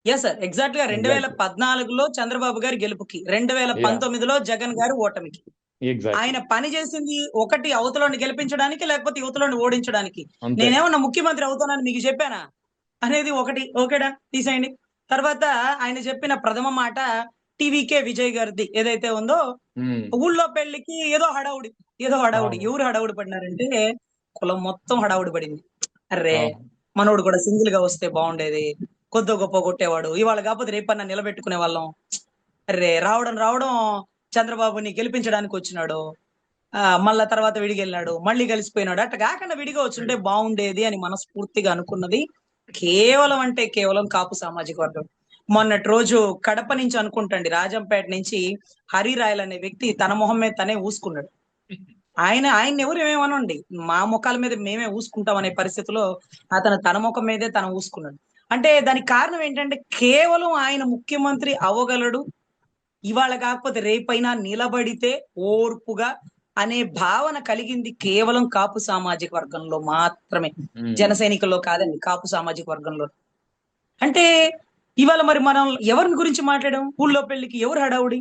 Yes sir. ఎగ్జాక్ట్‌గా exactly. 2014లో Chandrababu గారి గెలుపుకి, యాహ్! 2019లో జగన్ గారి ఓటమికి. ఎగ్జాక్ట్‌లీ. ఆయన పని చేసింది ఒకటి అవతలోడిని గెలిపించడానికి, లేకపోతే ఇవతలోడిని ఓడించడానికి. అంతే. నేనేమన్నా ముఖ్యమంత్రి అవుతానని మీకు చెప్పానా? అనేది ఒకటి. ఓకేడా తీసేయండి. తర్వాత ఆయన చెప్పిన ప్రథమ మాట టీవీకే విజయ్ గారిది ఏదైతే ఉందో, హ్మ్. ఊళ్ళో పెళ్ళికి ఏదో హడావుడి. ఏదో హడావుడి. అవును. ఎవరు హడావుడి పడినారంటే, కులం మొత్తం హడావుడి పడింది. అర్రే! అవును. మనోడు కూడా సింగిల్‌గా వస్తే బావుండేది. కొద్దో గొప్పో కొట్టేవాడు. ఇవాళ కాకపోతే రేపన్నా నిలబెట్టుకునేవాళ్ళం. అర్రే! రావడం రావడం చంద్రబాబుని గెలిపించడానికొచ్చినాడు. మళ్ళా తర్వాత విడిగెళ్ళినాడు. మళ్ళీ కలిసిపోయినాడు. అట్ట గాకుండా విడిగా వచ్చుంటే బావుండేది అని మనస్ఫూర్తిగా అనుకున్నది కేవలం అంటే కేవలం కాపు సామాజిక వర్గం. మొన్నటి రోజు కడప నుంచి అనుకుంటండి రాజంపేట నుంచి హరిరాయల్ అనే వ్యక్తి తన మొహం మీద తనే ఊసుకున్నాడు. ఆయన్నెవరు ఏమనండి. మా మొఖాల మీద మేమే ఊసుకుంటాం అనే పరిస్థితిలో అతను తన మొఖం మీదే తను ఊసుకున్నాడు. అంటే దానికి కారణం ఏంటంటే కేవలం ఆయన ముఖ్యమంత్రి అవ్వగలడు. ఇవాళ కాకపోతే రేపైనా నిలబడితే ఓర్పుగా అనే భావన కలిగింది కేవలం కాపు సామాజిక వర్గంలో మాత్రమే. హ్మ్. జన సైనికుల్లో కాదండి. కాపు సామాజిక వర్గంలో. అంటే ఇవాళ మరి మనం ఎవరిని గురించి మాట్లాడాం? ఊళ్ళో పెళ్ళికి ఎవరు హడావుడి?